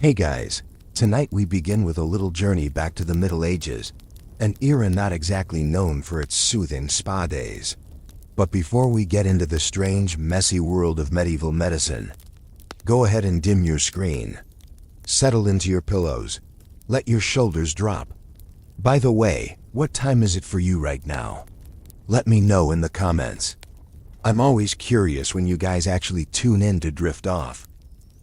Hey guys, tonight we begin with a little journey back to the Middle Ages, an era not exactly known for its soothing spa days. But before we get into the strange, messy world of medieval medicine, go ahead and dim your screen. Settle into your pillows. Let your shoulders drop. By the way, what time is it for you right now? Let me know in the comments. I'm always curious when you guys actually tune in to drift off.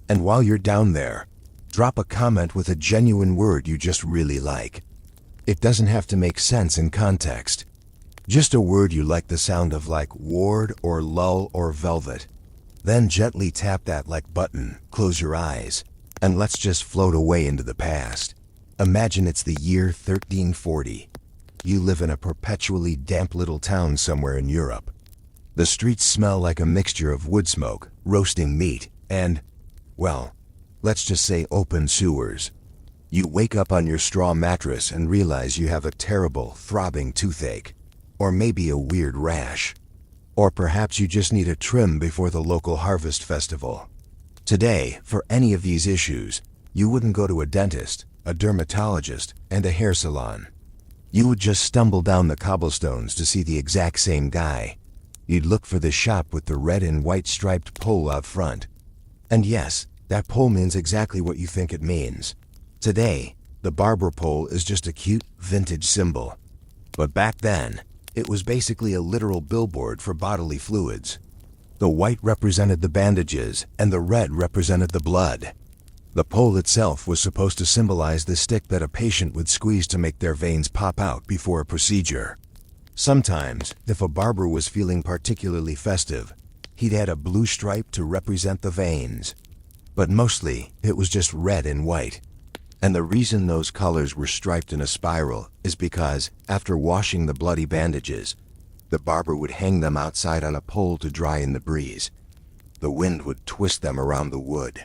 And while you're down there, drop a comment with a genuine word you just really like. It doesn't have to make sense in context. Just a word you like the sound of, like ward or lull or velvet. Then gently tap that like button, close your eyes, and let's just float away into the past. Imagine it's the year 1340. You live in a perpetually damp little town somewhere in Europe. The streets smell like a mixture of wood smoke, roasting meat, and, well, let's just say open sewers. You wake up on your straw mattress and realize you have a terrible, throbbing toothache. Or maybe a weird rash. Or perhaps you just need a trim before the local harvest festival. Today, for any of these issues, you wouldn't go to a dentist, a dermatologist, and a hair salon. You would just stumble down the cobblestones to see the exact same guy. You'd look for the shop with the red and white striped pole out front. And yes, that pole means exactly what you think it means. Today, the barber pole is just a cute, vintage symbol. But back then, it was basically a literal billboard for bodily fluids. The white represented the bandages, and the red represented the blood. The pole itself was supposed to symbolize the stick that a patient would squeeze to make their veins pop out before a procedure. Sometimes, if a barber was feeling particularly festive, he'd add a blue stripe to represent the veins. But mostly, it was just red and white. And the reason those colors were striped in a spiral is because, after washing the bloody bandages, the barber would hang them outside on a pole to dry in the breeze. The wind would twist them around the wood.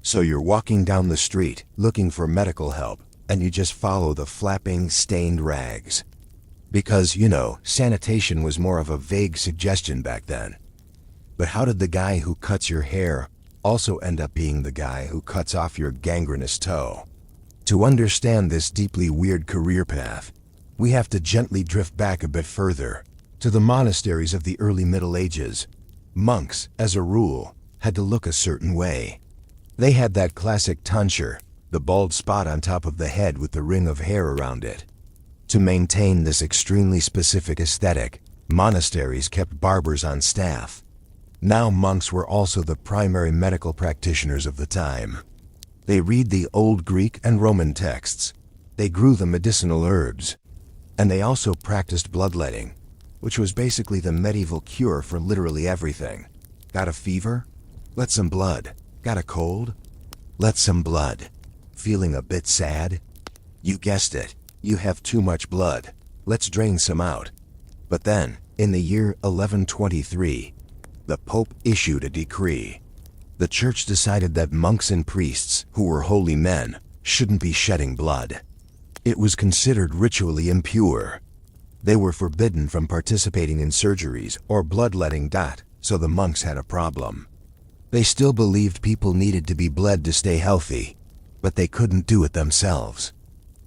So you're walking down the street looking for medical help, and you just follow the flapping, stained rags. Because, sanitation was more of a vague suggestion back then. But how did the guy who cuts your hair also end up being the guy who cuts off your gangrenous toe? To understand this deeply weird career path, we have to gently drift back a bit further, to the monasteries of the early Middle Ages. Monks, as a rule, had to look a certain way. They had that classic tonsure, the bald spot on top of the head with the ring of hair around it. To maintain this extremely specific aesthetic, monasteries kept barbers on staff. Now monks were also the primary medical practitioners of the time. They read the old Greek and Roman texts. They grew the medicinal herbs. And they also practiced bloodletting, which was basically the medieval cure for literally everything. Got a fever? Let some blood. Got a cold? Let some blood. Feeling a bit sad? You guessed it. You have too much blood. Let's drain some out. But then, in the year 1123, the Pope issued a decree. The church decided that monks and priests, who were holy men, shouldn't be shedding blood. It was considered ritually impure. They were forbidden from participating in surgeries or bloodletting. So the monks had a problem. They still believed people needed to be bled to stay healthy, but they couldn't do it themselves.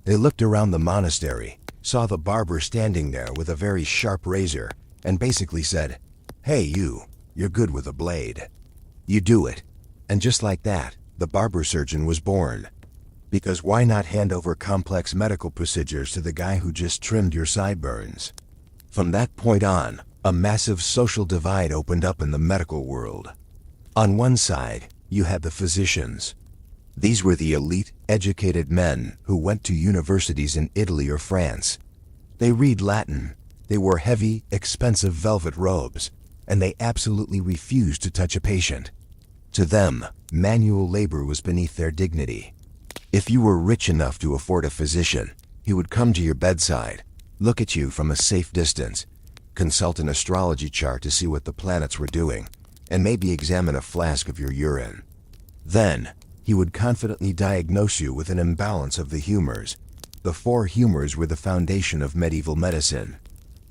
They looked around the monastery, saw the barber standing there with a very sharp razor, and basically said, "Hey you're good with a blade. You do it." And just like that, the barber-surgeon was born. Because why not hand over complex medical procedures to the guy who just trimmed your sideburns? From that point on, a massive social divide opened up in the medical world. On one side, you had the physicians. These were the elite, educated men who went to universities in Italy or France. They read Latin, they wore heavy, expensive velvet robes, and they absolutely refused to touch a patient. To them, manual labor was beneath their dignity. If you were rich enough to afford a physician, he would come to your bedside, look at you from a safe distance, consult an astrology chart to see what the planets were doing, and maybe examine a flask of your urine. Then, he would confidently diagnose you with an imbalance of the humors. The four humors were the foundation of medieval medicine.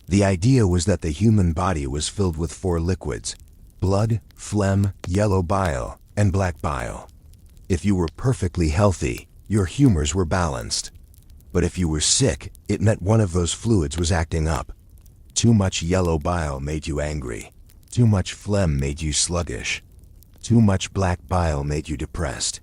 The idea was that the human body was filled with four liquids: blood, phlegm, yellow bile, and black bile. If you were perfectly healthy, your humors were balanced. But if you were sick, it meant one of those fluids was acting up. Too much yellow bile made you angry. Too much phlegm made you sluggish. Too much black bile made you depressed.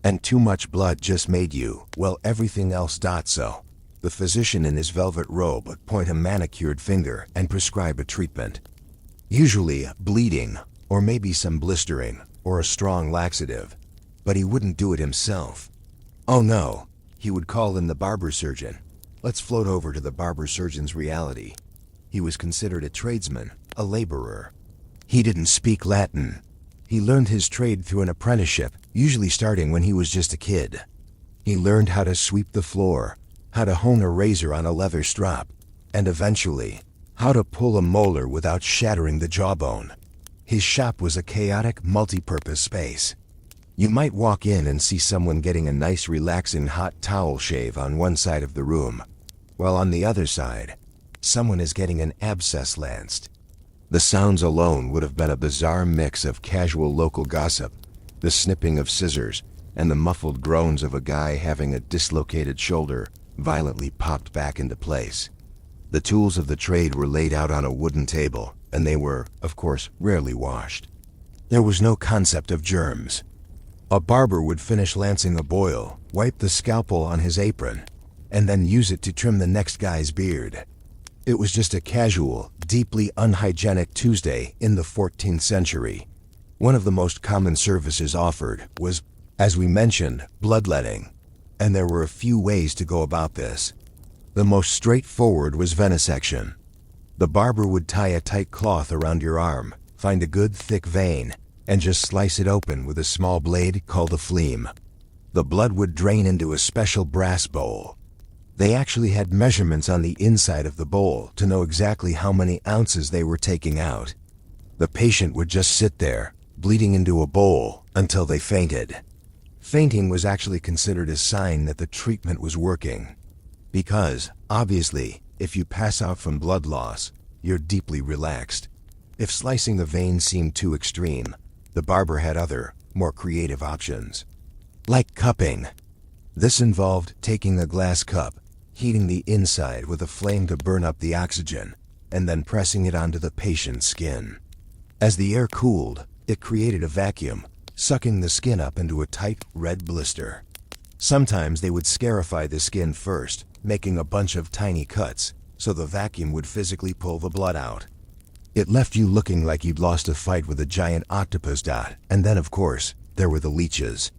And too much blood just made you, well, everything else. So, the physician in his velvet robe would point a manicured finger and prescribe a treatment. Usually bleeding, or maybe some blistering, or a strong laxative. But he wouldn't do it himself. Oh no, he would call in the barber-surgeon. Let's float over to the barber-surgeon's reality. He was considered a tradesman, a laborer. He didn't speak Latin. He learned his trade through an apprenticeship, usually starting when he was just a kid. He learned how to sweep the floor, how to hone a razor on a leather strap, and eventually, how to pull a molar without shattering the jawbone. His shop was a chaotic, multi-purpose space. You might walk in and see someone getting a nice relaxing hot towel shave on one side of the room, while on the other side, someone is getting an abscess lanced. The sounds alone would have been a bizarre mix of casual local gossip, the snipping of scissors, and the muffled groans of a guy having a dislocated shoulder violently popped back into place. The tools of the trade were laid out on a wooden table, and they were, of course, rarely washed. There was no concept of germs. A barber would finish lancing a boil, wipe the scalpel on his apron, and then use it to trim the next guy's beard. It was just a casual, deeply unhygienic Tuesday in the 14th century. One of the most common services offered was, as we mentioned, bloodletting, and there were a few ways to go about this. The most straightforward was venesection. The barber would tie a tight cloth around your arm, find a good thick vein, and just slice it open with a small blade called a phleem. The blood would drain into a special brass bowl. They actually had measurements on the inside of the bowl to know exactly how many ounces they were taking out. The patient would just sit there, bleeding into a bowl, until they fainted. Fainting was actually considered a sign that the treatment was working. Because, obviously, if you pass out from blood loss, you're deeply relaxed. If slicing the vein seemed too extreme, the barber had other, more creative options. Like cupping. This involved taking a glass cup, heating the inside with a flame to burn up the oxygen, and then pressing it onto the patient's skin. As the air cooled, it created a vacuum, sucking the skin up into a tight, red blister. Sometimes they would scarify the skin first, making a bunch of tiny cuts, so the vacuum would physically pull the blood out. It left you looking like you'd lost a fight with a giant octopus. And then, of course, there were the leeches.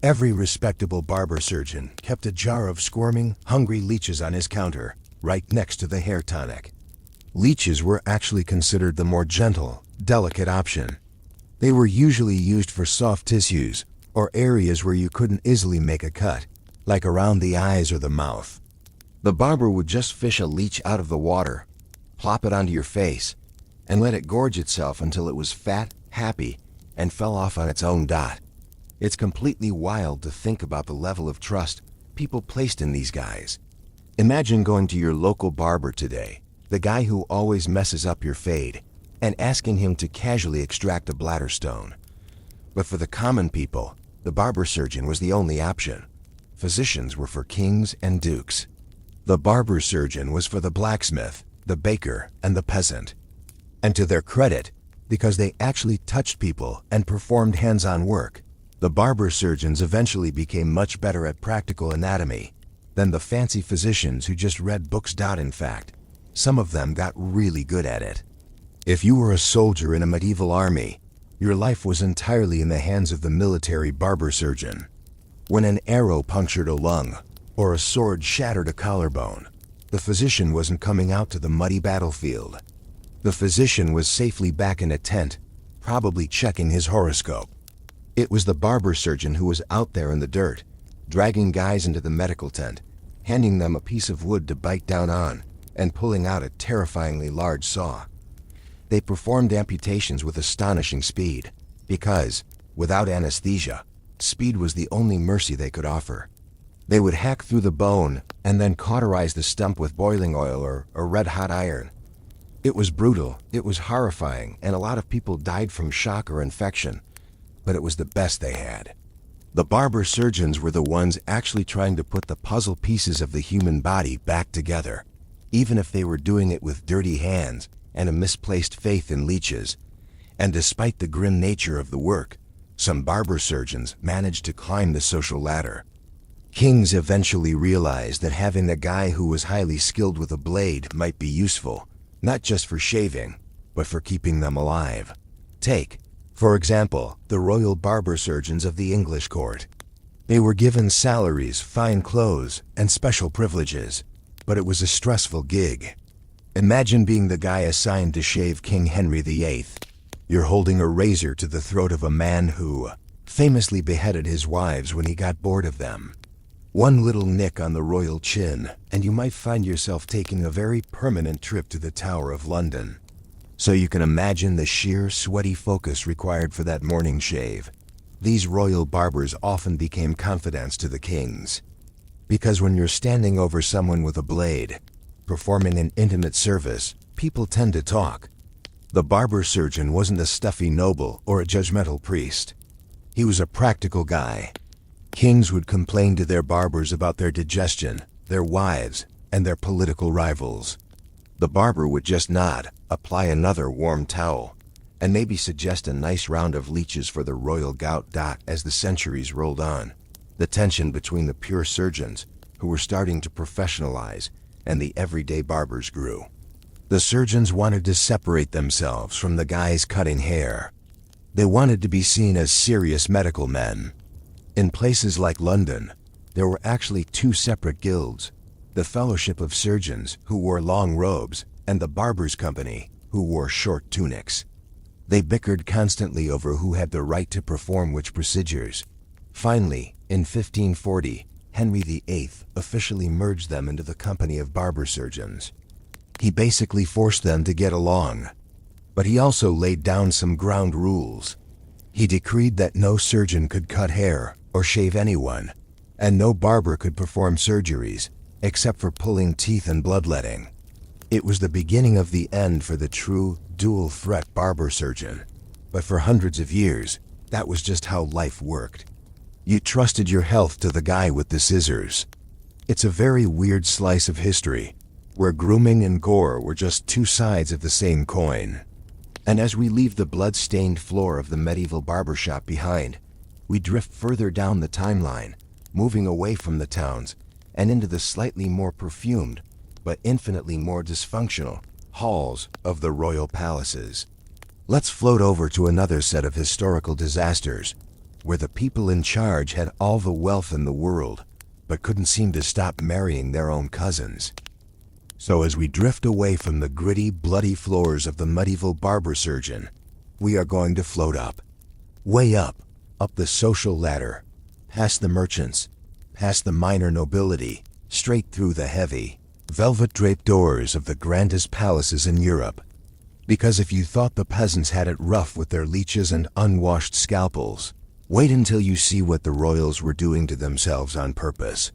Every respectable barber-surgeon kept a jar of squirming, hungry leeches on his counter, right next to the hair tonic. Leeches were actually considered the more gentle, delicate option. They were usually used for soft tissues, or areas where you couldn't easily make a cut, like around the eyes or the mouth. The barber would just fish a leech out of the water, plop it onto your face, and let it gorge itself until it was fat, happy, and fell off on its own dot. It's completely wild to think about the level of trust people placed in these guys. Imagine going to your local barber today, the guy who always messes up your fade, and asking him to casually extract a bladder stone. But for the common people, the barber-surgeon was the only option. Physicians were for kings and dukes. The barber-surgeon was for the blacksmith, the baker, and the peasant. And to their credit, because they actually touched people and performed hands-on work, the barber-surgeons eventually became much better at practical anatomy than the fancy physicians who just read books. In fact, some of them got really good at it. If you were a soldier in a medieval army, your life was entirely in the hands of the military barber-surgeon. When an arrow punctured a lung, or a sword shattered a collarbone, the physician wasn't coming out to the muddy battlefield. The physician was safely back in a tent, probably checking his horoscope. It was the barber-surgeon who was out there in the dirt, dragging guys into the medical tent, handing them a piece of wood to bite down on, and pulling out a terrifyingly large saw. They performed amputations with astonishing speed, because, without anesthesia, speed was the only mercy they could offer. They would hack through the bone and then cauterize the stump with boiling oil or red-hot iron. It was brutal, it was horrifying, and a lot of people died from shock or infection, but it was the best they had. The barber-surgeons were the ones actually trying to put the puzzle pieces of the human body back together, even if they were doing it with dirty hands and a misplaced faith in leeches. And despite the grim nature of the work, some barber-surgeons managed to climb the social ladder. Kings eventually realized that having a guy who was highly skilled with a blade might be useful, not just for shaving, but for keeping them alive. Take, for example, the royal barber-surgeons of the English court. They were given salaries, fine clothes, and special privileges, but it was a stressful gig. Imagine being the guy assigned to shave King Henry VIII. You're holding a razor to the throat of a man who famously beheaded his wives when he got bored of them. One little nick on the royal chin, and you might find yourself taking a very permanent trip to the Tower of London. So you can imagine the sheer sweaty focus required for that morning shave. These royal barbers often became confidants to the kings. Because when you're standing over someone with a blade, performing an intimate service, people tend to talk. The barber-surgeon wasn't a stuffy noble or a judgmental priest. He was a practical guy. Kings would complain to their barbers about their digestion, their wives, and their political rivals. The barber would just nod, apply another warm towel, and maybe suggest a nice round of leeches for the royal gout. As the centuries rolled on, the tension between the pure surgeons, who were starting to professionalize, and the everyday barbers grew. The surgeons wanted to separate themselves from the guys cutting hair. They wanted to be seen as serious medical men. In places like London, there were actually two separate guilds: the Fellowship of Surgeons, who wore long robes, and the Barbers' Company, who wore short tunics. They bickered constantly over who had the right to perform which procedures. Finally, in 1540, Henry VIII officially merged them into the Company of Barber-Surgeons. He basically forced them to get along. But he also laid down some ground rules. He decreed that no surgeon could cut hair or shave anyone, and no barber could perform surgeries, except for pulling teeth and bloodletting. It was the beginning of the end for the true dual-threat barber-surgeon. But for hundreds of years, that was just how life worked. You trusted your health to the guy with the scissors. It's a very weird slice of history, where grooming and gore were just two sides of the same coin. And as we leave the blood-stained floor of the medieval barbershop behind, we drift further down the timeline, moving away from the towns and into the slightly more perfumed, but infinitely more dysfunctional, halls of the royal palaces. Let's float over to another set of historical disasters, where the people in charge had all the wealth in the world, but couldn't seem to stop marrying their own cousins. So as we drift away from the gritty, bloody floors of the medieval barber-surgeon, we are going to float up. Way up the social ladder, past the merchants, past the minor nobility, straight through the heavy, velvet-draped doors of the grandest palaces in Europe. Because if you thought the peasants had it rough with their leeches and unwashed scalpels, wait until you see what the royals were doing to themselves on purpose.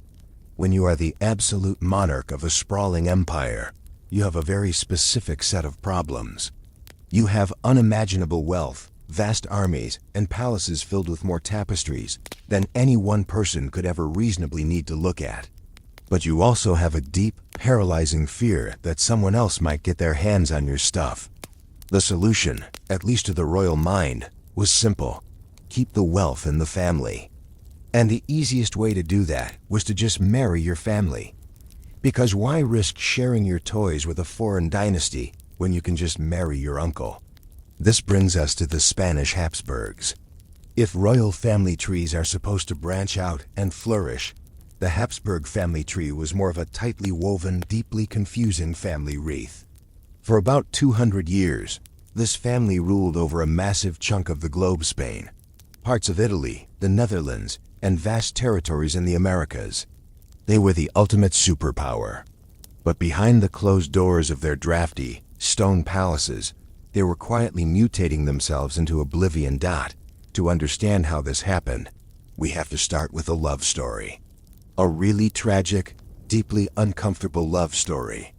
When you are the absolute monarch of a sprawling empire, you have a very specific set of problems. You have unimaginable wealth, vast armies, and palaces filled with more tapestries than any one person could ever reasonably need to look at. But you also have a deep, paralyzing fear that someone else might get their hands on your stuff. The solution, at least to the royal mind, was simple: keep the wealth in the family. And the easiest way to do that was to just marry your family. Because why risk sharing your toys with a foreign dynasty when you can just marry your uncle? This brings us to the Spanish Habsburgs. If royal family trees are supposed to branch out and flourish, the Habsburg family tree was more of a tightly woven, deeply confusing family wreath. For about 200 years, this family ruled over a massive chunk of the globe: Spain, parts of Italy, the Netherlands, and vast territories in the Americas. They were the ultimate superpower. But behind the closed doors of their drafty, stone palaces, they were quietly mutating themselves into oblivion. To understand how this happened, we have to start with a love story. A really tragic, deeply uncomfortable love story.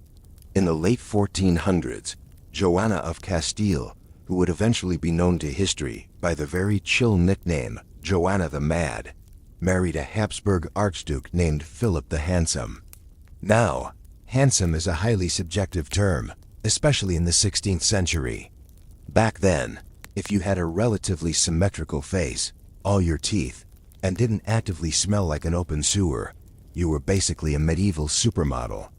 In the late 1400s, Joanna of Castile, who would eventually be known to history by the very chill nickname Joanna the Mad, married a Habsburg archduke named Philip the Handsome. Now, handsome is a highly subjective term, especially in the 16th century. Back then, if you had a relatively symmetrical face, all your teeth, and didn't actively smell like an open sewer, you were basically a medieval supermodel.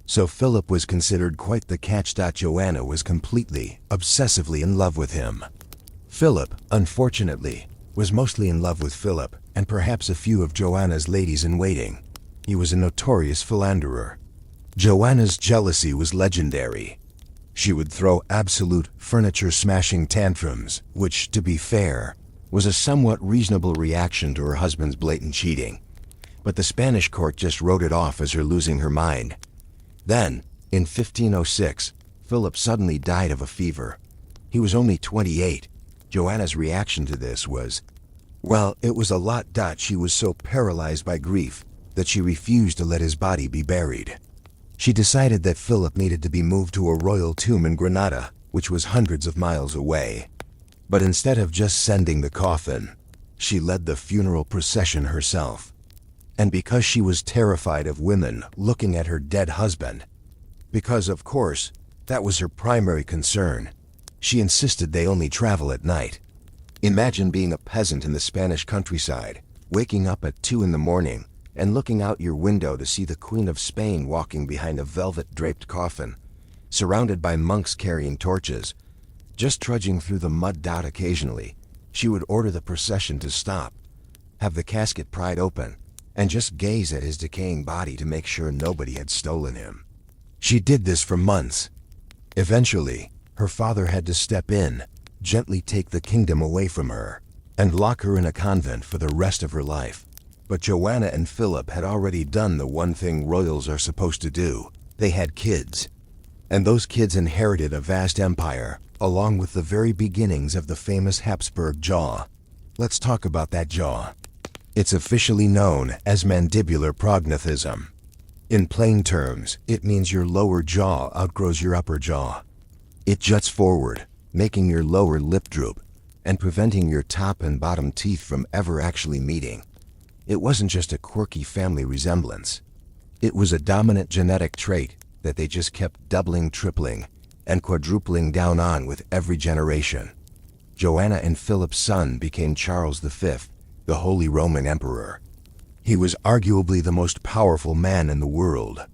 So Philip was considered quite the catch. Joanna was completely, obsessively in love with him. Philip, unfortunately, was mostly in love with Philip and perhaps a few of Joanna's ladies-in-waiting. He was a notorious philanderer. Joanna's jealousy was legendary. She would throw absolute furniture-smashing tantrums, which, to be fair, was a somewhat reasonable reaction to her husband's blatant cheating. But the Spanish court just wrote it off as her losing her mind. Then, in 1506, Philip suddenly died of a fever. He was only 28. Joanna's reaction to this was, well, it was a lot. She was so paralyzed by grief that she refused to let his body be buried. She decided that Philip needed to be moved to a royal tomb in Granada, which was hundreds of miles away. But instead of just sending the coffin, she led the funeral procession herself. And because she was terrified of women looking at her dead husband, because, of course, that was her primary concern, she insisted they only travel at night. Imagine being a peasant in the Spanish countryside, waking up at 2 in the morning and looking out your window to see the Queen of Spain walking behind a velvet-draped coffin, surrounded by monks carrying torches. Just trudging through the mud. Occasionally, she would order the procession to stop, have the casket pried open, and just gaze at his decaying body to make sure nobody had stolen him. She did this for months. Eventually, her father had to step in, gently take the kingdom away from her, and lock her in a convent for the rest of her life. But Joanna and Philip had already done the one thing royals are supposed to do. They had kids. And those kids inherited a vast empire, along with the very beginnings of the famous Habsburg jaw. Let's talk about that jaw. It's officially known as mandibular prognathism. In plain terms, it means your lower jaw outgrows your upper jaw. It juts forward, making your lower lip droop, and preventing your top and bottom teeth from ever actually meeting. It wasn't just a quirky family resemblance. It was a dominant genetic trait that they just kept doubling, tripling, and quadrupling down on with every generation. Joanna and Philip's son became Charles V, the Holy Roman Emperor. He was arguably the most powerful man in the world.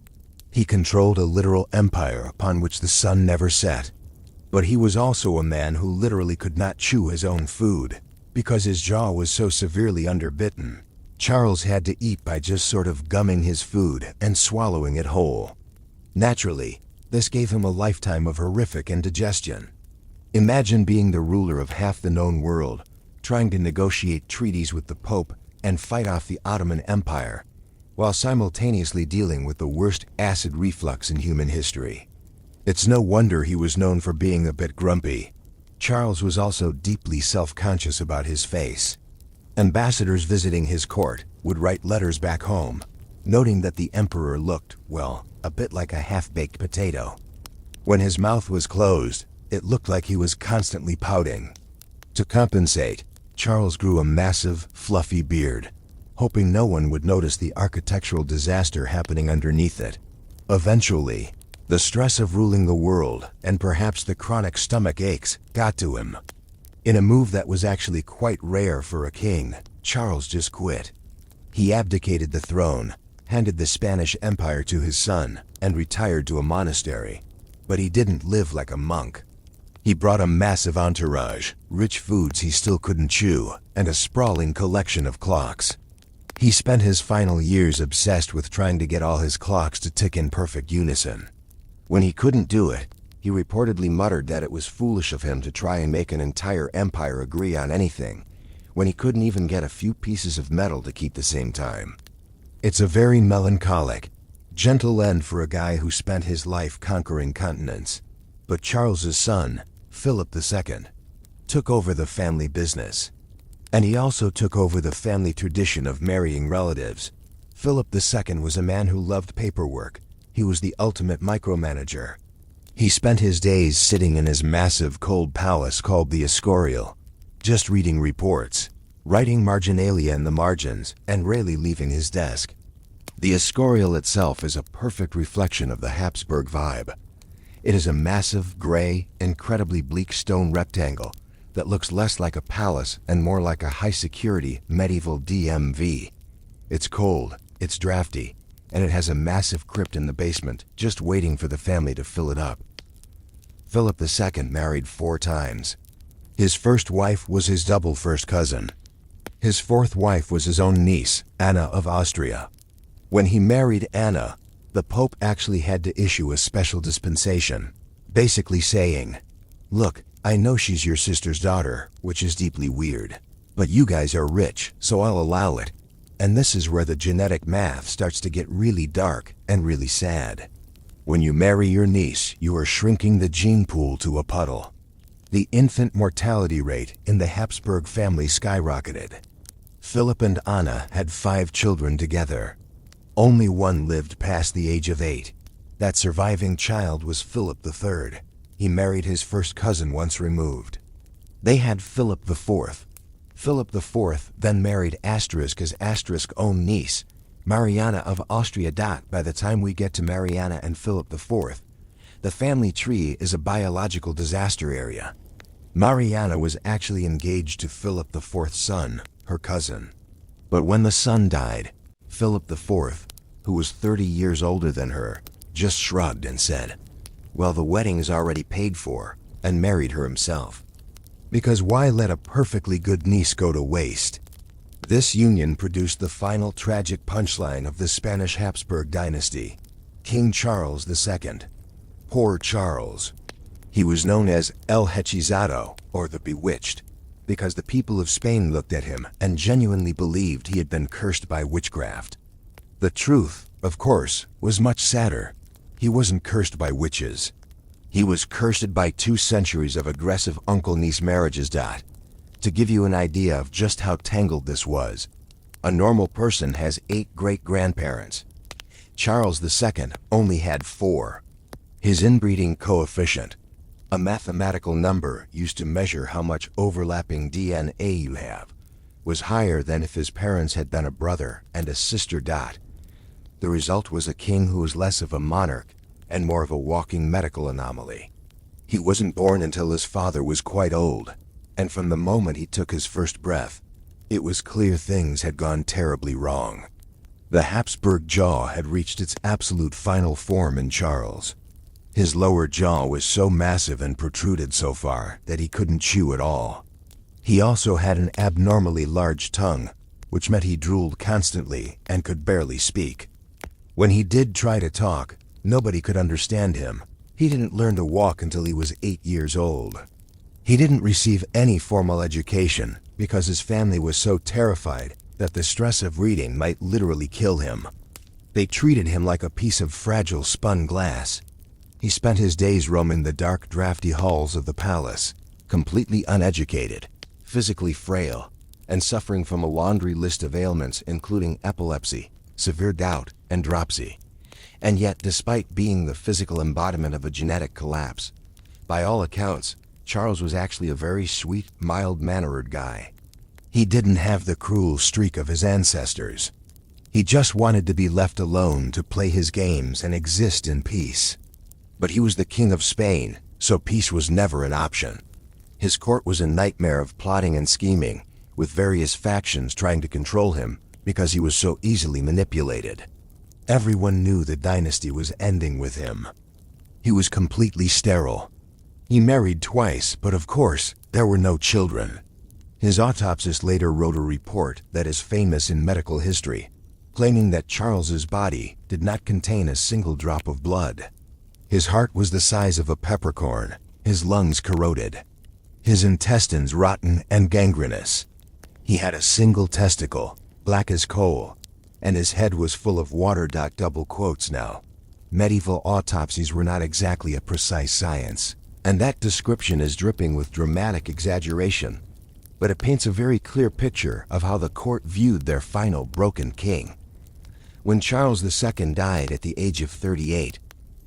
He controlled a literal empire upon which the sun never set. But he was also a man who literally could not chew his own food, because his jaw was so severely underbitten. Charles had to eat by just sort of gumming his food and swallowing it whole. Naturally, this gave him a lifetime of horrific indigestion. Imagine being the ruler of half the known world, trying to negotiate treaties with the Pope and fight off the Ottoman Empire, while simultaneously dealing with the worst acid reflux in human history. It's no wonder he was known for being a bit grumpy. Charles was also deeply self-conscious about his face. Ambassadors visiting his court would write letters back home, noting that the emperor looked, well, a bit like a half-baked potato. When his mouth was closed, it looked like he was constantly pouting. To compensate, Charles grew a massive, fluffy beard, hoping no one would notice the architectural disaster happening underneath it. Eventually, the stress of ruling the world and perhaps the chronic stomach aches got to him. In a move that was actually quite rare for a king, Charles just quit. He abdicated the throne, handed the Spanish Empire to his son, and retired to a monastery. But he didn't live like a monk. He brought a massive entourage, rich foods he still couldn't chew, and a sprawling collection of clocks. He spent his final years obsessed with trying to get all his clocks to tick in perfect unison. When he couldn't do it, he reportedly muttered that it was foolish of him to try and make an entire empire agree on anything, when he couldn't even get a few pieces of metal to keep the same time. It's a very melancholic, gentle end for a guy who spent his life conquering continents. But Charles's son, Philip II, took over the family business. And he also took over the family tradition of marrying relatives. Philip II was a man who loved paperwork. He was the ultimate micromanager. He spent his days sitting in his massive cold palace called the Escorial, just reading reports. writing marginalia in the margins and rarely leaving his desk. The Escorial itself is a perfect reflection of the Habsburg vibe. It is a massive, gray, incredibly bleak stone rectangle that looks less like a palace and more like a high-security medieval DMV. It's cold, it's drafty, and it has a massive crypt in the basement just waiting for the family to fill it up. Philip II married 4 times. His first wife was his double first cousin. His fourth wife was his own niece, Anna of Austria. When he married Anna, the Pope actually had to issue a special dispensation, basically saying, "Look, I know she's your sister's daughter, which is deeply weird, but you guys are rich, so I'll allow it." And this is where the genetic math starts to get really dark and really sad. When you marry your niece, you are shrinking the gene pool to a puddle. The infant mortality rate in the Habsburg family skyrocketed. Philip and Anna had 5 children together. Only one lived past the age of 8. That surviving child was Philip III. He married his first cousin once removed. They had Philip IV. Philip IV then married Asterisk's own niece, Mariana of Austria. By the time we get to Mariana and Philip IV, the family tree is a biological disaster area. Mariana was actually engaged to Philip IV's son, her cousin. But when the son died, Philip IV, who was 30 years older than her, just shrugged and said, "Well, the wedding is already paid for," and married her himself. Because why let a perfectly good niece go to waste? This union produced the final tragic punchline of the Spanish Habsburg dynasty, King Charles II. Poor Charles. He was known as El Hechizado, or the Bewitched, because the people of Spain looked at him and genuinely believed he had been cursed by witchcraft. The truth, of course, was much sadder. He wasn't cursed by witches. He was cursed by 2 centuries of aggressive uncle-niece marriages. To give you an idea of just how tangled this was, a normal person has 8 great-grandparents. Charles II only had 4. His inbreeding coefficient, a mathematical number used to measure how much overlapping DNA you have, was higher than if his parents had been a brother and a sister. The result was a king who was less of a monarch and more of a walking medical anomaly. He wasn't born until his father was quite old, and from the moment he took his first breath, it was clear things had gone terribly wrong. The Habsburg jaw had reached its absolute final form in Charles. His lower jaw was so massive and protruded so far that he couldn't chew at all. He also had an abnormally large tongue, which meant he drooled constantly and could barely speak. When he did try to talk, nobody could understand him. He didn't learn to walk until he was 8 years old. He didn't receive any formal education because his family was so terrified that the stress of reading might literally kill him. They treated him like a piece of fragile spun glass. He spent his days roaming the dark, drafty halls of the palace, completely uneducated, physically frail, and suffering from a laundry list of ailments including epilepsy, severe gout, and dropsy. And yet, despite being the physical embodiment of a genetic collapse, by all accounts, Charles was actually a very sweet, mild-mannered guy. He didn't have the cruel streak of his ancestors. He just wanted to be left alone to play his games and exist in peace. But he was the king of Spain, so peace was never an option. His court was a nightmare of plotting and scheming, with various factions trying to control him because he was so easily manipulated. Everyone knew the dynasty was ending with him. He was completely sterile. He married twice, but of course, there were no children. His autopsist later wrote a report that is famous in medical history, claiming that Charles's body did not contain a single drop of blood. His heart was the size of a peppercorn, his lungs corroded, his intestines rotten and gangrenous. He had a single testicle, black as coal, and his head was full of water. Double quotes now. Medieval autopsies were not exactly a precise science, and that description is dripping with dramatic exaggeration, but it paints a very clear picture of how the court viewed their final broken king. When Charles II died at the age of 38,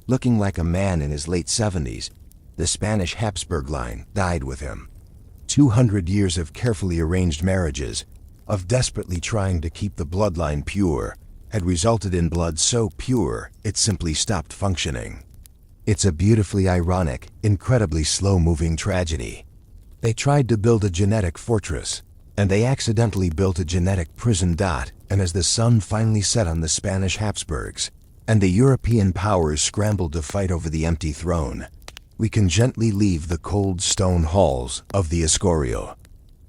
looking like a man in his late 70s, the Spanish Habsburg line died with him. 200 years of carefully arranged marriages, of desperately trying to keep the bloodline pure, had resulted in blood so pure it simply stopped functioning. It's a beautifully ironic, incredibly slow-moving tragedy. They tried to build a genetic fortress, and they accidentally built a genetic prison. And as the sun finally set on the Spanish Habsburgs, and the European powers scrambled to fight over the empty throne, we can gently leave the cold stone halls of the Escorial.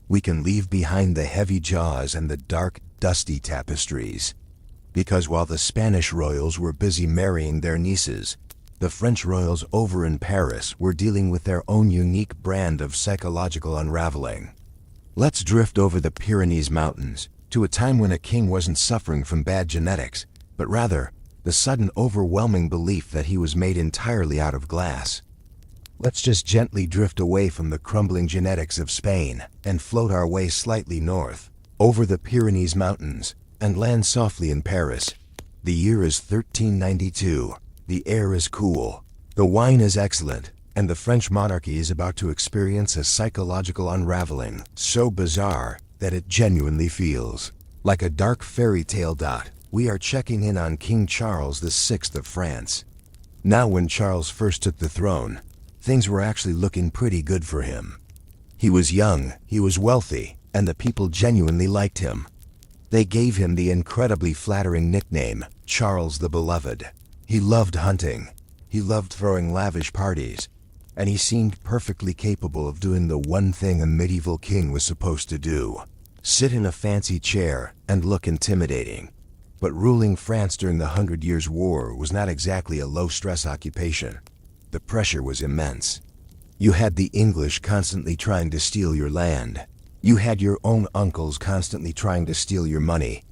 We can leave behind the heavy jaws and the dark, dusty tapestries. Because while the Spanish royals were busy marrying their nieces, the French royals over in Paris were dealing with their own unique brand of psychological unraveling. Let's drift over the Pyrenees Mountains to a time when a king wasn't suffering from bad genetics, but rather the sudden overwhelming belief that he was made entirely out of glass. Let's just gently drift away from the crumbling genetics of Spain and float our way slightly north, over the Pyrenees Mountains, and land softly in Paris. The year is 1392. The air is cool, the wine is excellent, and the French monarchy is about to experience a psychological unraveling so bizarre that it genuinely feels like a dark fairy tale. We are checking in on King Charles VI of France. Now, when Charles first took the throne, things were actually looking pretty good for him. He was young, he was wealthy, and the people genuinely liked him. They gave him the incredibly flattering nickname, Charles the Beloved. He loved hunting, he loved throwing lavish parties, and he seemed perfectly capable of doing the one thing a medieval king was supposed to do: sit in a fancy chair and look intimidating. But ruling France during the 100 Years' War was not exactly a low-stress occupation. The pressure was immense. You had the English constantly trying to steal your land. You had your own uncles constantly trying to steal your money.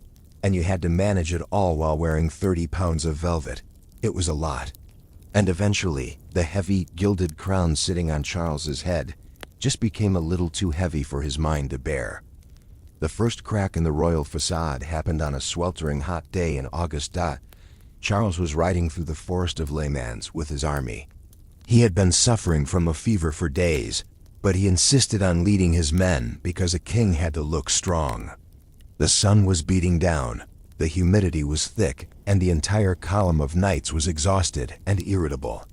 And you had to manage it all while wearing 30 pounds of velvet. It was a lot. And eventually, the heavy, gilded crown sitting on Charles's head just became a little too heavy for his mind to bear. The first crack in the royal facade happened on a sweltering hot day in August. Charles was riding through the forest of Le Mans with his army. He had been suffering from a fever for days, but he insisted on leading his men because a king had to look strong. The sun was beating down, the humidity was thick, and the entire column of knights was exhausted and irritable.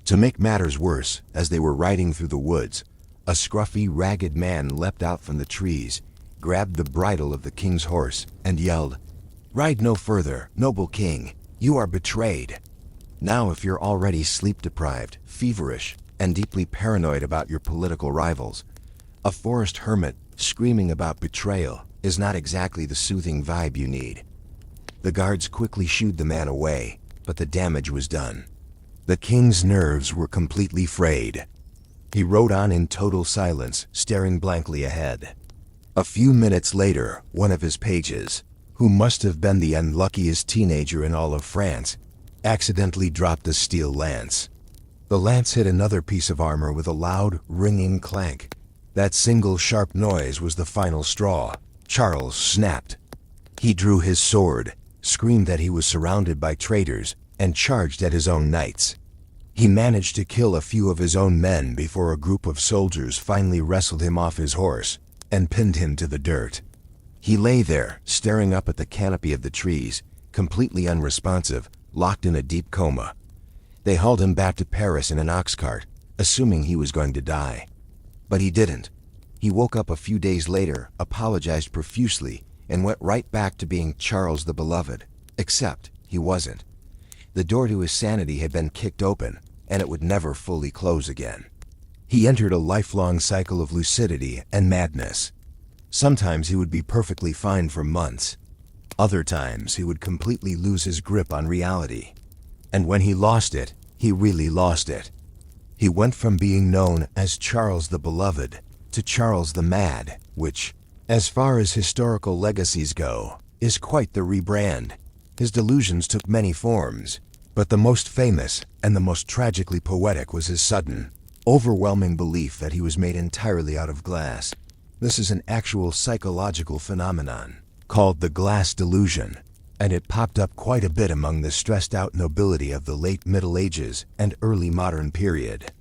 To make matters worse, as they were riding through the woods, a scruffy, ragged man leapt out from the trees, grabbed the bridle of the king's horse, and yelled, "Ride no further, noble king, you are betrayed." Now, if you're already sleep-deprived, feverish, and deeply paranoid about your political rivals, a forest hermit screaming about betrayal is not exactly the soothing vibe you need. The guards quickly shooed the man away, but the damage was done. The king's nerves were completely frayed. He rode on in total silence, staring blankly ahead. A few minutes later, one of his pages, who must have been the unluckiest teenager in all of France, accidentally dropped a steel lance. The lance hit another piece of armor with a loud, ringing clank. That single sharp noise was the final straw. Charles snapped. He drew his sword, screamed that he was surrounded by traitors, and charged at his own knights. He managed to kill a few of his own men before a group of soldiers finally wrestled him off his horse and pinned him to the dirt. He lay there, staring up at the canopy of the trees, completely unresponsive, locked in a deep coma. They hauled him back to Paris in an ox cart, assuming he was going to die. But he didn't. He woke up a few days later, apologized profusely, and went right back to being Charles the Beloved. Except he wasn't. The door to his sanity had been kicked open, and it would never fully close again. He entered a lifelong cycle of lucidity and madness. Sometimes he would be perfectly fine for months. Other times he would completely lose his grip on reality. And when he lost it, he really lost it. He went from being known as Charles the Beloved to Charles the Mad, which, as far as historical legacies go, is quite the rebrand. His delusions took many forms, but the most famous and the most tragically poetic was his sudden, overwhelming belief that he was made entirely out of glass. This is an actual psychological phenomenon called the glass delusion, and it popped up quite a bit among the stressed-out nobility of the late Middle Ages and early modern period.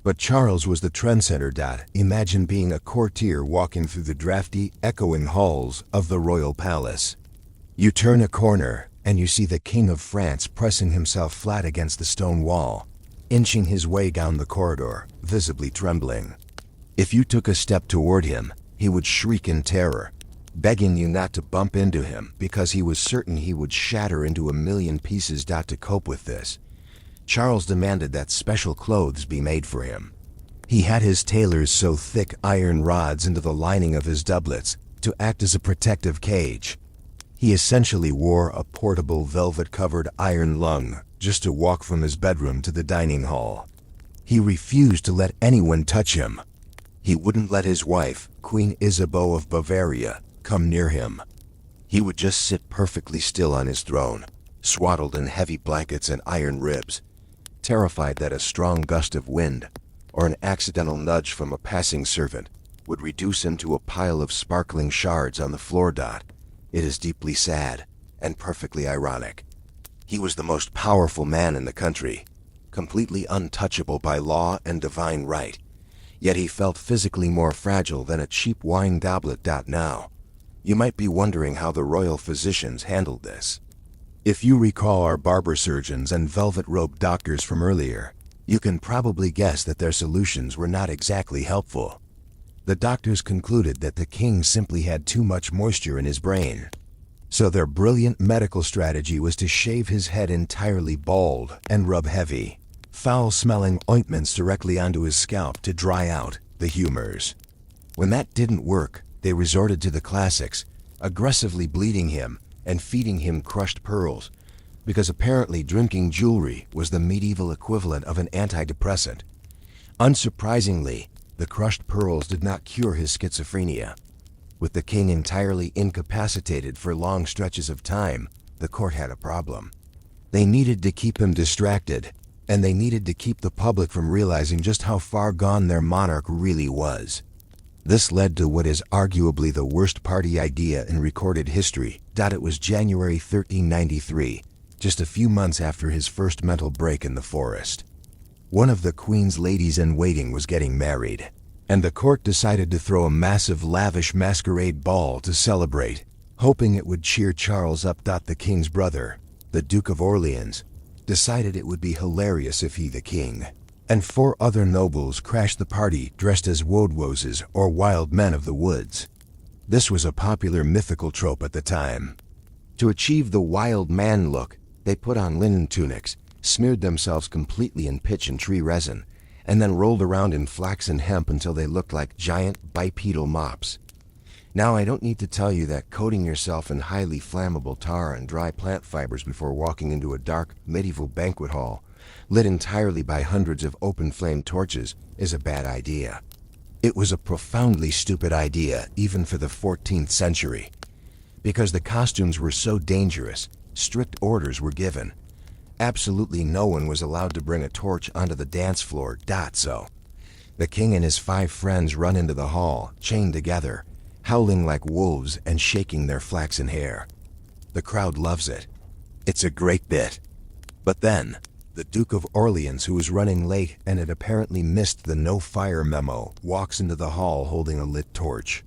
But Charles was the trendsetter. Imagine being a courtier walking through the drafty, echoing halls of the royal palace. You turn a corner, and you see the King of France pressing himself flat against the stone wall, inching his way down the corridor, visibly trembling. If you took a step toward him, he would shriek in terror, begging you not to bump into him because he was certain he would shatter into a million pieces. To cope with this, Charles demanded that special clothes be made for him. He had his tailors sew thick iron rods into the lining of his doublets to act as a protective cage. He essentially wore a portable velvet-covered iron lung just to walk from his bedroom to the dining hall. He refused to let anyone touch him. He wouldn't let his wife, Queen Isabeau of Bavaria, come near him. He would just sit perfectly still on his throne, swaddled in heavy blankets and iron ribs, terrified that a strong gust of wind or an accidental nudge from a passing servant would reduce him to a pile of sparkling shards on the floor. It is deeply sad and perfectly ironic. He was the most powerful man in the country, completely untouchable by law and divine right, yet he felt physically more fragile than a cheap wine goblet. Now, you might be wondering how the royal physicians handled this. If you recall our barber-surgeons and velvet-robed doctors from earlier, you can probably guess that their solutions were not exactly helpful. The doctors concluded that the king simply had too much moisture in his brain. So their brilliant medical strategy was to shave his head entirely bald and rub heavy, foul-smelling ointments directly onto his scalp to dry out the humors. When that didn't work, they resorted to the classics, aggressively bleeding him and feeding him crushed pearls, because apparently drinking jewelry was the medieval equivalent of an antidepressant. Unsurprisingly, the crushed pearls did not cure his schizophrenia. With the king entirely incapacitated for long stretches of time, the court had a problem. They needed to keep him distracted, and they needed to keep the public from realizing just how far gone their monarch really was. This led to what is arguably the worst party idea in recorded history. It was January 1393, just a few months after his first mental break in the forest. One of the Queen's ladies-in-waiting was getting married, and the court decided to throw a massive lavish masquerade ball to celebrate, hoping it would cheer Charles up. The king's brother, the Duke of Orleans, decided it would be hilarious if he, the king, and 4 other nobles crashed the party dressed as woodwoses or wild men of the woods. This was a popular mythical trope at the time. To achieve the wild man look, they put on linen tunics, smeared themselves completely in pitch and tree resin, and then rolled around in flax and hemp until they looked like giant bipedal mops. Now, I don't need to tell you that coating yourself in highly flammable tar and dry plant fibers before walking into a dark, medieval banquet hall, lit entirely by hundreds of open-flame torches, is a bad idea. It was a profoundly stupid idea, even for the 14th century. Because the costumes were so dangerous, strict orders were given. Absolutely no one was allowed to bring a torch onto the dance floor. So, the king and his 5 friends run into the hall, chained together, howling like wolves and shaking their flaxen hair. The crowd loves it. It's a great bit. But then, the Duke of Orleans, who was running late and had apparently missed the no-fire memo, walks into the hall holding a lit torch.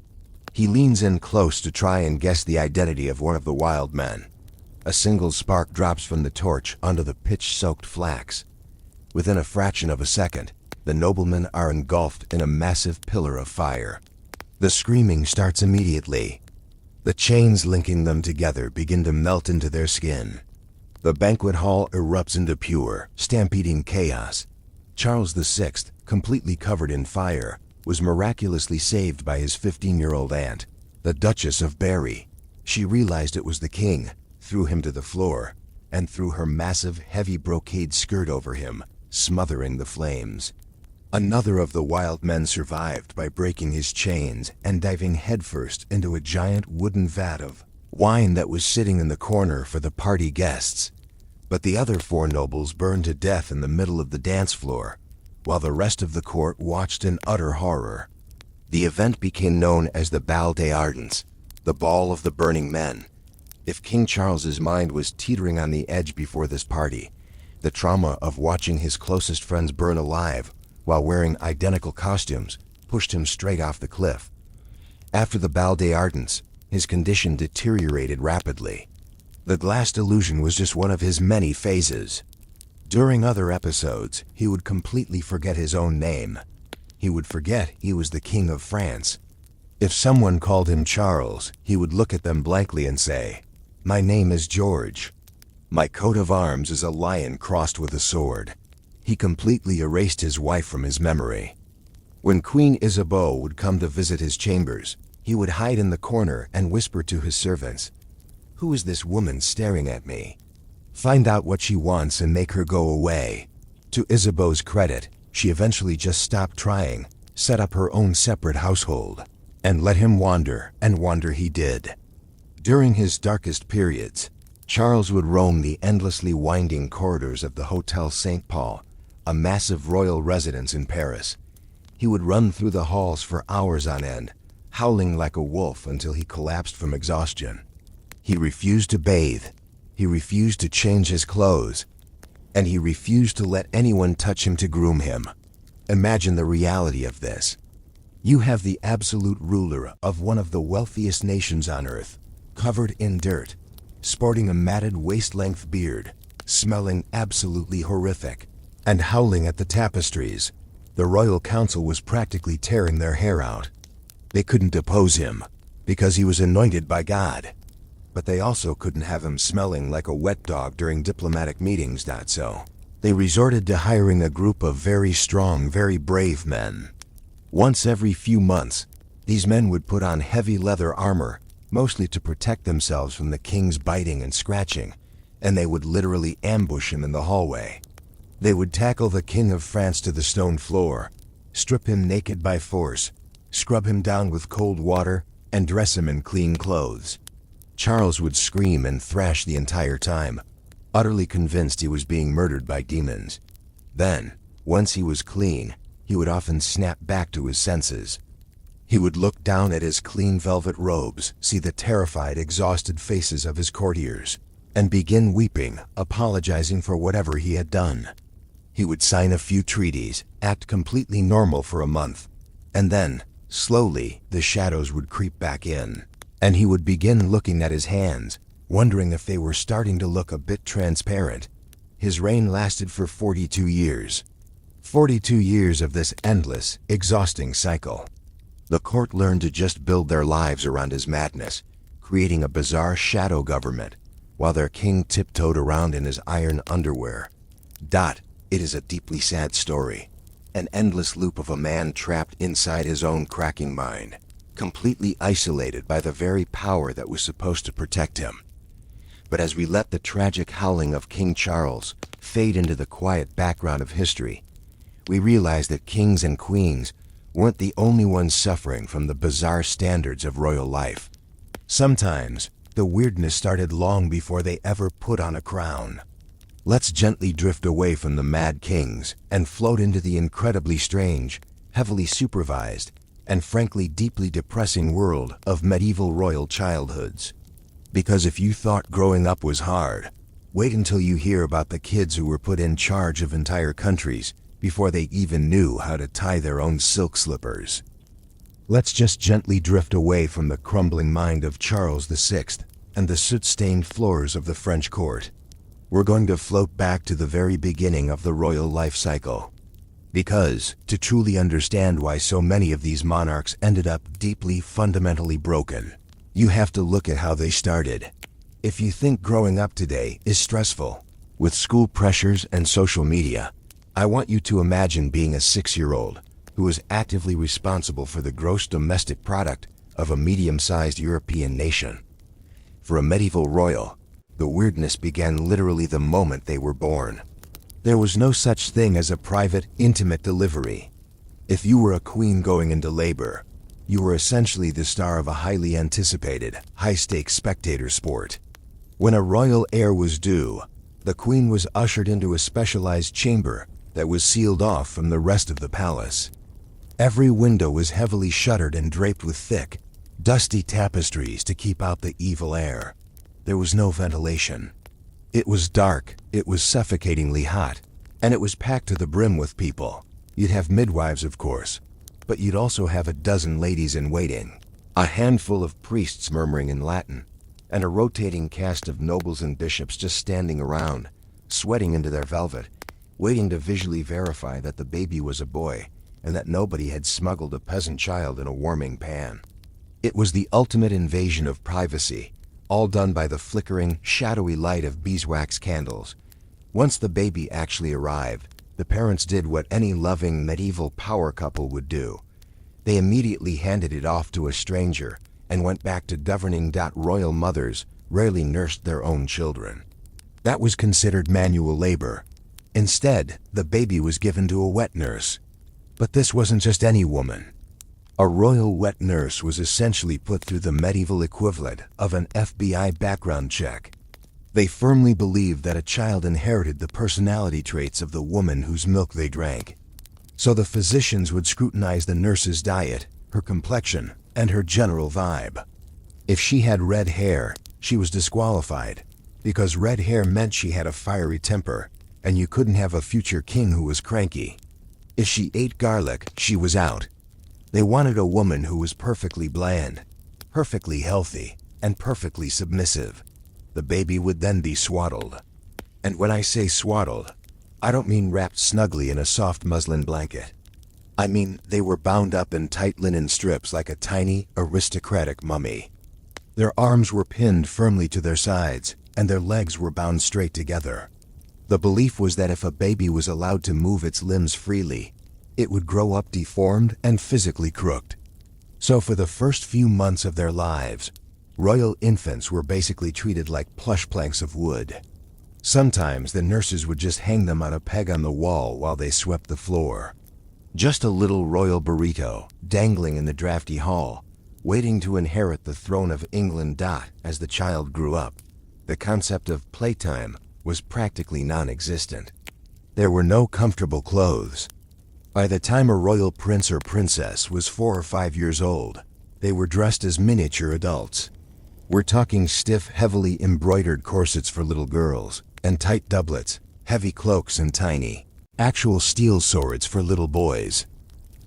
He leans in close to try and guess the identity of one of the wild men. A single spark drops from the torch onto the pitch-soaked flax. Within a fraction of a second, the noblemen are engulfed in a massive pillar of fire. The screaming starts immediately. The chains linking them together begin to melt into their skin. The banquet hall erupts into pure, stampeding chaos. Charles VI, completely covered in fire, was miraculously saved by his 15-year-old aunt, the Duchess of Berry. She realized it was the king, threw him to the floor, and threw her massive, heavy brocade skirt over him, smothering the flames. Another of the wild men survived by breaking his chains and diving headfirst into a giant wooden vat of wine that was sitting in the corner for the party guests. But the other 4 nobles burned to death in the middle of the dance floor, while the rest of the court watched in utter horror. The event became known as the Bal des Ardents, the Ball of the Burning Men. If King Charles's mind was teetering on the edge before this party, the trauma of watching his closest friends burn alive while wearing identical costumes, pushed him straight off the cliff. After the Bal des Ardents, his condition deteriorated rapidly. The glass delusion was just one of his many phases. During other episodes, he would completely forget his own name. He would forget he was the King of France. If someone called him Charles, he would look at them blankly and say, "My name is George. My coat of arms is a lion crossed with a sword." He completely erased his wife from his memory. When Queen Isabeau would come to visit his chambers, he would hide in the corner and whisper to his servants, "Who is this woman staring at me? Find out what she wants and make her go away." To Isabeau's credit, she eventually just stopped trying, set up her own separate household, and let him wander, and wander he did. During his darkest periods, Charles would roam the endlessly winding corridors of the Hotel St. Paul, a massive royal residence in Paris. He would run through the halls for hours on end, howling like a wolf until he collapsed from exhaustion. He refused to bathe, he refused to change his clothes, and he refused to let anyone touch him to groom him. Imagine the reality of this. You have the absolute ruler of one of the wealthiest nations on earth, covered in dirt, sporting a matted waist-length beard, smelling absolutely horrific, and howling at the tapestries. The royal council was practically tearing their hair out. They couldn't depose him, because he was anointed by God. But they also couldn't have him smelling like a wet dog during diplomatic meetings, not so. They resorted to hiring a group of very strong, very brave men. Once every few months, these men would put on heavy leather armor, mostly to protect themselves from the king's biting and scratching, and they would literally ambush him in the hallway. They would tackle the King of France to the stone floor, strip him naked by force, scrub him down with cold water, and dress him in clean clothes. Charles would scream and thrash the entire time, utterly convinced he was being murdered by demons. Then, once he was clean, he would often snap back to his senses. He would look down at his clean velvet robes, see the terrified, exhausted faces of his courtiers, and begin weeping, apologizing for whatever he had done. He would sign a few treaties, act completely normal for a month, and then, slowly, the shadows would creep back in, and he would begin looking at his hands, wondering if they were starting to look a bit transparent. His reign lasted for 42 years. 42 years of this endless, exhausting cycle. The court learned to just build their lives around his madness, creating a bizarre shadow government, while their king tiptoed around in his iron underwear. It is a deeply sad story. An endless loop of a man trapped inside his own cracking mind, completely isolated by the very power that was supposed to protect him. But as we let the tragic howling of King Charles fade into the quiet background of history, we realize that kings and queens weren't the only ones suffering from the bizarre standards of royal life. Sometimes, the weirdness started long before they ever put on a crown. Let's gently drift away from the mad kings and float into the incredibly strange, heavily supervised, and frankly deeply depressing world of medieval royal childhoods. Because if you thought growing up was hard, wait until you hear about the kids who were put in charge of entire countries before they even knew how to tie their own silk slippers. Let's just gently drift away from the crumbling mind of Charles VI and the soot-stained floors of the French court. We're going to float back to the very beginning of the royal life cycle. Because, to truly understand why so many of these monarchs ended up deeply, fundamentally broken, you have to look at how they started. If you think growing up today is stressful, with school pressures and social media, I want you to imagine being a 6-year-old who is actively responsible for the gross domestic product of a medium-sized European nation. For a medieval royal, the weirdness began literally the moment they were born. There was no such thing as a private, intimate delivery. If you were a queen going into labor, you were essentially the star of a highly anticipated, high-stakes spectator sport. When a royal heir was due, the queen was ushered into a specialized chamber that was sealed off from the rest of the palace. Every window was heavily shuttered and draped with thick, dusty tapestries to keep out the evil air. There was no ventilation. It was dark, it was suffocatingly hot, and it was packed to the brim with people. You'd have midwives, of course, but you'd also have a dozen ladies in waiting, a handful of priests murmuring in Latin, and a rotating cast of nobles and bishops just standing around, sweating into their velvet, waiting to visually verify that the baby was a boy and that nobody had smuggled a peasant child in a warming pan. It was the ultimate invasion of privacy, all done by the flickering, shadowy light of beeswax candles. Once the baby actually arrived, the parents did what any loving medieval power couple would do. They immediately handed it off to a stranger and went back to governing. Royal mothers rarely nursed their own children. That was considered manual labor. Instead, the baby was given to a wet nurse. But this wasn't just any woman. A royal wet nurse was essentially put through the medieval equivalent of an FBI background check. They firmly believed that a child inherited the personality traits of the woman whose milk they drank. So the physicians would scrutinize the nurse's diet, her complexion, and her general vibe. If she had red hair, she was disqualified, because red hair meant she had a fiery temper, and you couldn't have a future king who was cranky. If she ate garlic, she was out. They wanted a woman who was perfectly bland, perfectly healthy, and perfectly submissive. The baby would then be swaddled. And when I say swaddled, I don't mean wrapped snugly in a soft muslin blanket. I mean they were bound up in tight linen strips like a tiny, aristocratic mummy. Their arms were pinned firmly to their sides, and their legs were bound straight together. The belief was that if a baby was allowed to move its limbs freely, it would grow up deformed and physically crooked. So for the first few months of their lives, royal infants were basically treated like plush planks of wood. Sometimes the nurses would just hang them on a peg on the wall while they swept the floor. Just a little royal burrito dangling in the drafty hall, waiting to inherit the throne of England. As the child grew up, the concept of playtime was practically non-existent. There were no comfortable clothes. By the time a royal prince or princess was 4 or 5 years old, they were dressed as miniature adults. We're talking stiff, heavily embroidered corsets for little girls, and tight doublets, heavy cloaks, and tiny, actual steel swords for little boys.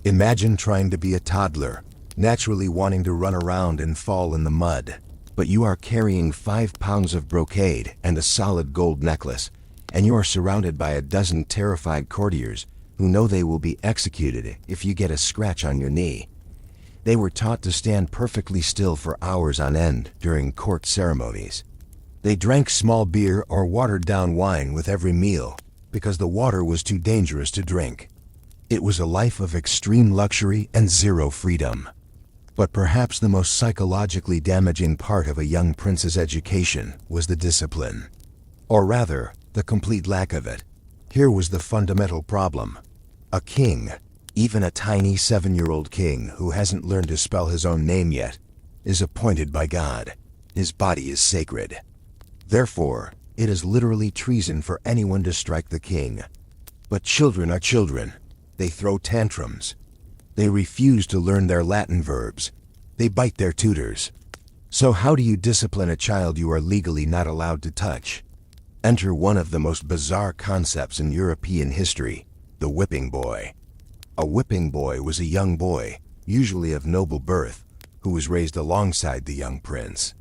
Imagine trying to be a toddler, naturally wanting to run around and fall in the mud, but you are carrying 5 pounds of brocade and a solid gold necklace, and you are surrounded by a dozen terrified courtiers who know they will be executed if you get a scratch on your knee. They were taught to stand perfectly still for hours on end during court ceremonies. They drank small beer or watered-down wine with every meal because the water was too dangerous to drink. It was a life of extreme luxury and zero freedom. But perhaps the most psychologically damaging part of a young prince's education was the discipline. Or rather, the complete lack of it. Here was the fundamental problem. A king, even a tiny 7-year-old king who hasn't learned to spell his own name yet, is appointed by God. His body is sacred. Therefore, it is literally treason for anyone to strike the king. But children are children. They throw tantrums. They refuse to learn their Latin verbs. They bite their tutors. So how do you discipline a child you are legally not allowed to touch? Enter one of the most bizarre concepts in European history, the whipping boy. A whipping boy was a young boy, usually of noble birth, who was raised alongside the young prince.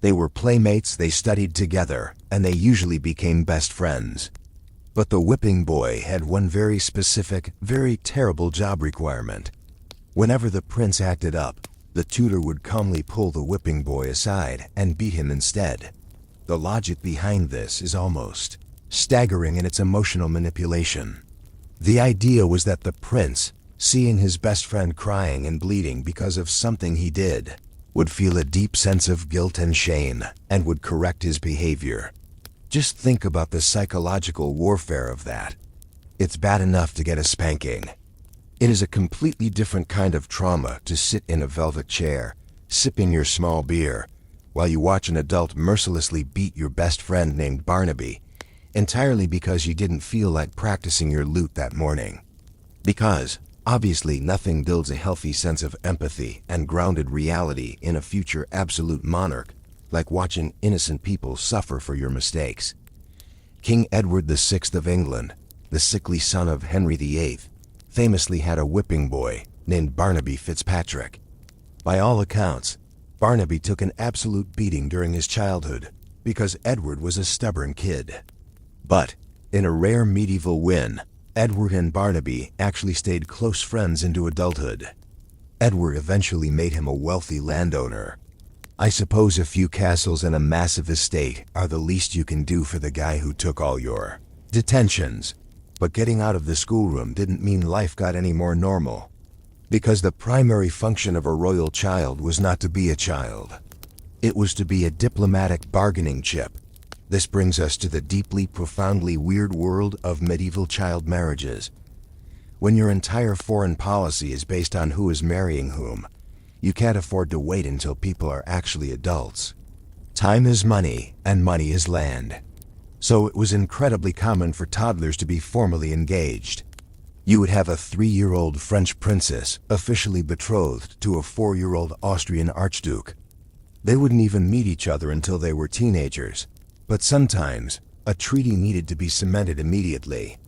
They were playmates, they studied together, and they usually became best friends. But the whipping boy had one very specific, very terrible job requirement. Whenever the prince acted up, the tutor would calmly pull the whipping boy aside and beat him instead. The logic behind this is almost staggering in its emotional manipulation. The idea was that the prince, seeing his best friend crying and bleeding because of something he did, would feel a deep sense of guilt and shame and would correct his behavior. Just think about the psychological warfare of that. It's bad enough to get a spanking. It is a completely different kind of trauma to sit in a velvet chair, sipping your small beer, while you watch an adult mercilessly beat your best friend named Barnaby, entirely because you didn't feel like practicing your lute that morning. Because, obviously, nothing builds a healthy sense of empathy and grounded reality in a future absolute monarch like watching innocent people suffer for your mistakes. King Edward VI of England, the sickly son of Henry VIII, famously had a whipping boy named Barnaby Fitzpatrick. By all accounts, Barnaby took an absolute beating during his childhood because Edward was a stubborn kid. But, in a rare medieval win, Edward and Barnaby actually stayed close friends into adulthood. Edward eventually made him a wealthy landowner. I suppose a few castles and a massive estate are the least you can do for the guy who took all your detentions. But getting out of the schoolroom didn't mean life got any more normal. Because the primary function of a royal child was not to be a child. It was to be a diplomatic bargaining chip. This brings us to the deeply, profoundly weird world of medieval child marriages. When your entire foreign policy is based on who is marrying whom, you can't afford to wait until people are actually adults. Time is money, and money is land. So it was incredibly common for toddlers to be formally engaged. You would have a 3-year-old French princess officially betrothed to a 4-year-old Austrian archduke. They wouldn't even meet each other until they were teenagers. But sometimes, a treaty needed to be cemented immediately.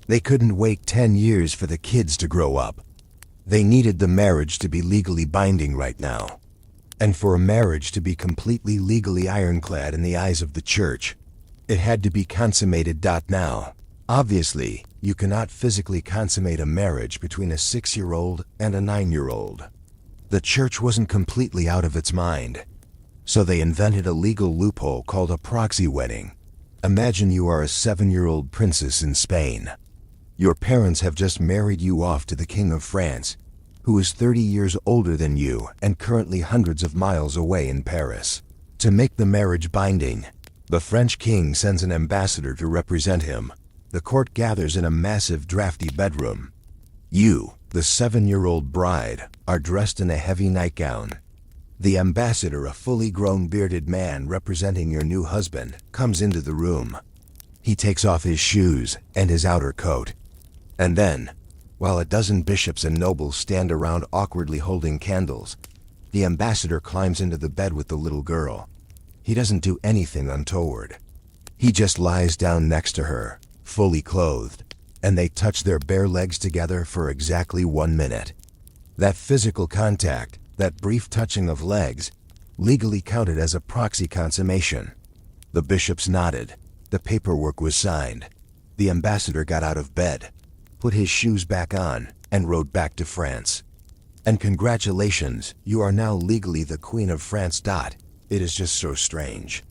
They couldn't wait 10 years for the kids to grow up. They needed the marriage to be legally binding right now. And for a marriage to be completely legally ironclad in the eyes of the church, it had to be consummated now. Obviously, you cannot physically consummate a marriage between a 6-year-old and a 9-year-old. The church wasn't completely out of its mind. So they invented a legal loophole called a proxy wedding. Imagine you are a 7-year-old princess in Spain. Your parents have just married you off to the King of France, who is 30 years older than you and currently hundreds of miles away in Paris. To make the marriage binding, the French king sends an ambassador to represent him. The court gathers in a massive, drafty bedroom. You, the 7-year-old bride, are dressed in a heavy nightgown. The ambassador, a fully grown bearded man representing your new husband, comes into the room. He takes off his shoes and his outer coat. And then, while a dozen bishops and nobles stand around awkwardly holding candles, the ambassador climbs into the bed with the little girl. He doesn't do anything untoward. He just lies down next to her, fully clothed, and they touch their bare legs together for exactly 1 minute. That physical contact, that brief touching of legs, legally counted as a proxy consummation. The bishops nodded. The paperwork was signed. The ambassador got out of bed, put his shoes back on, and rode back to France. And congratulations, you are now legally the Queen of France. It is just so strange.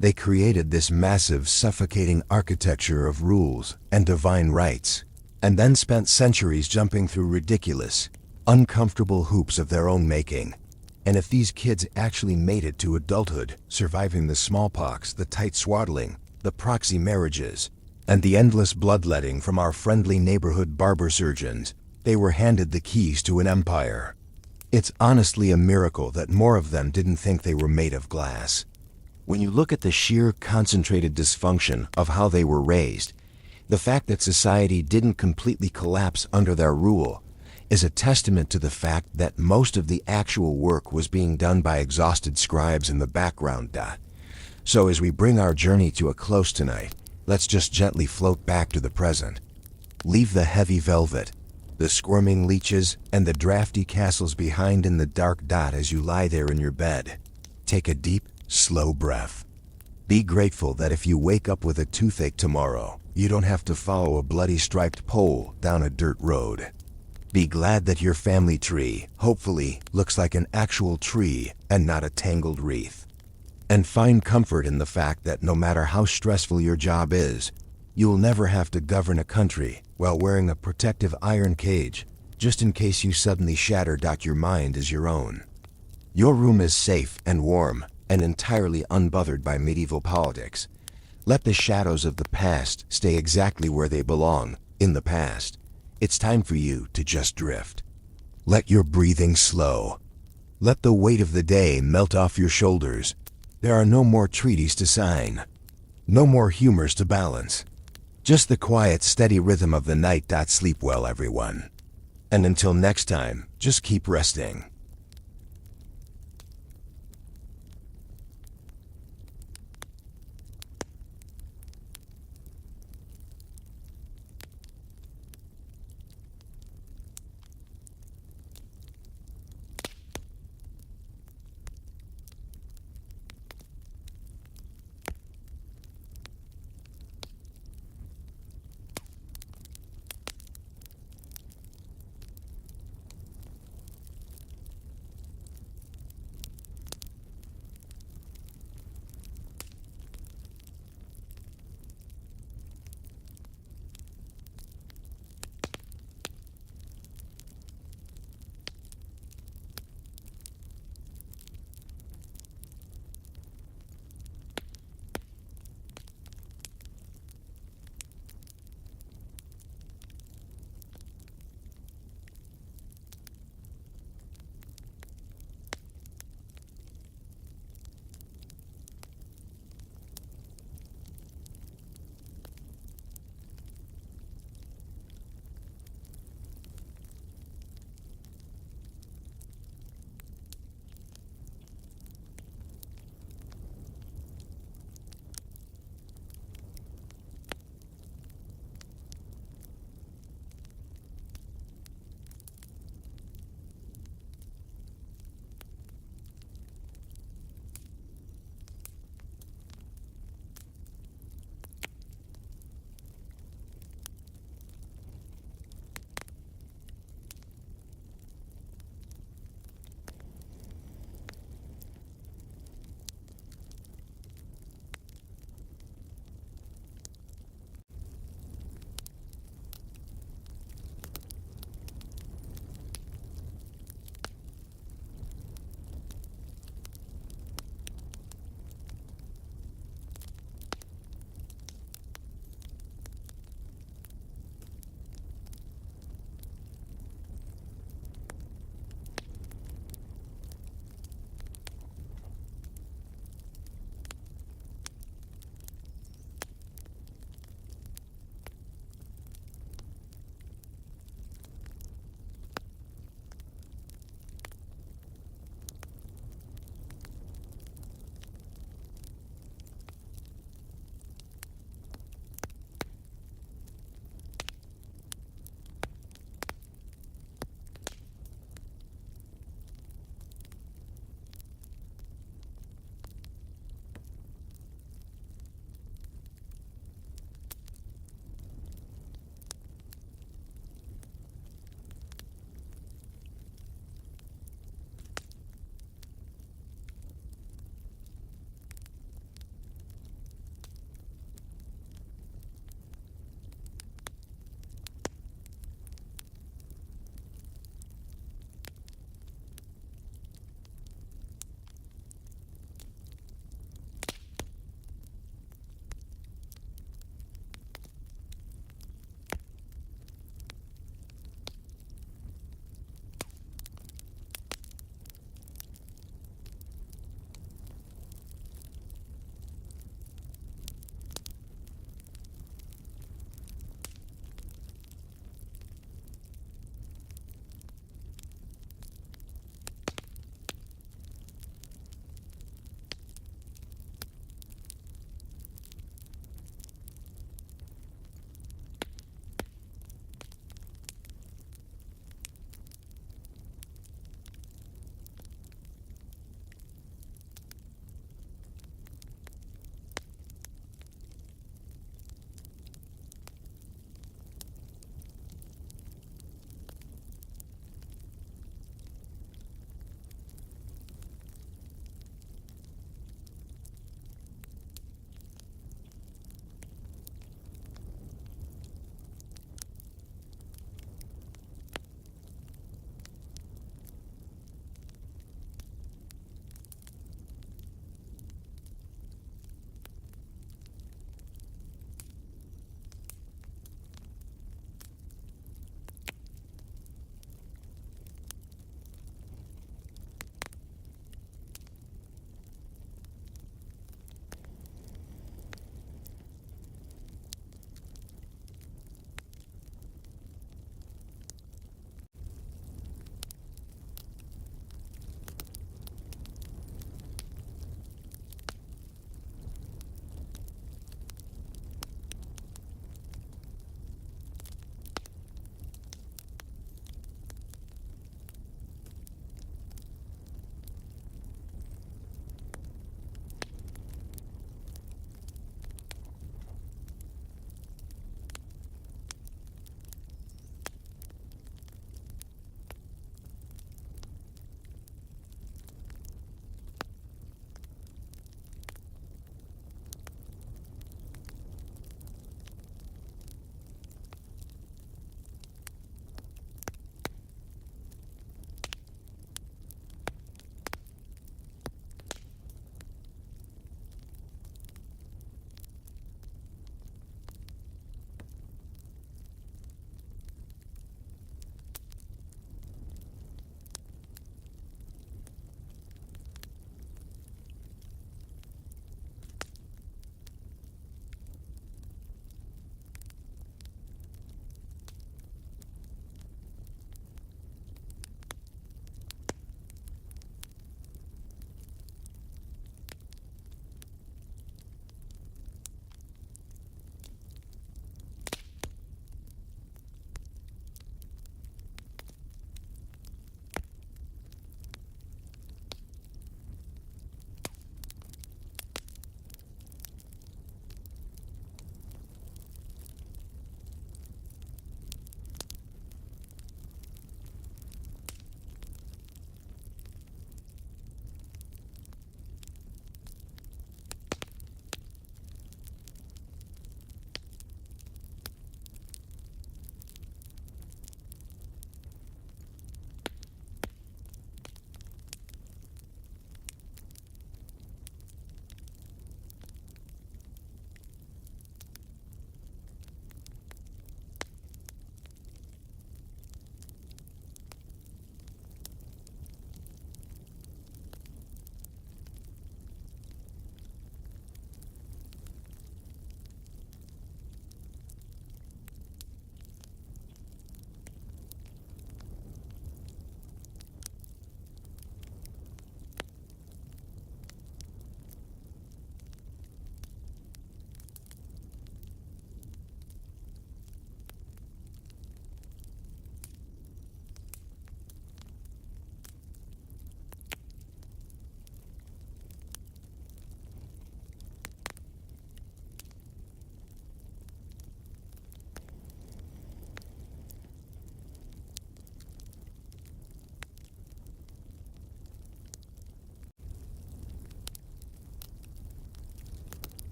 They created this massive, suffocating architecture of rules and divine rights, and then spent centuries jumping through ridiculous, uncomfortable hoops of their own making. And if these kids actually made it to adulthood, surviving the smallpox, the tight swaddling, the proxy marriages, and the endless bloodletting from our friendly neighborhood barber-surgeons, they were handed the keys to an empire. It's honestly a miracle that more of them didn't think they were made of glass. When you look at the sheer concentrated dysfunction of how they were raised, the fact that society didn't completely collapse under their rule is a testament to the fact that most of the actual work was being done by exhausted scribes in the background. So as we bring our journey to a close tonight, let's just gently float back to the present. Leave the heavy velvet, the squirming leeches, and the drafty castles behind in the dark as you lie there in your bed. Take a deep, slow breath. Be grateful that if you wake up with a toothache tomorrow, you don't have to follow a bloody striped pole down a dirt road. Be glad that your family tree, hopefully, looks like an actual tree and not a tangled wreath. And find comfort in the fact that no matter how stressful your job is, you'll never have to govern a country while wearing a protective iron cage, just in case you suddenly shatter. Your mind is your own. Your room is safe and warm and entirely unbothered by medieval politics. Let the shadows of the past stay exactly where they belong, in the past. It's time for you to just drift. Let your breathing slow. Let the weight of the day melt off your shoulders. There are no more treaties to sign. No more humors to balance. Just the quiet, steady rhythm of the night. Sleep well, everyone. And until next time, just keep resting.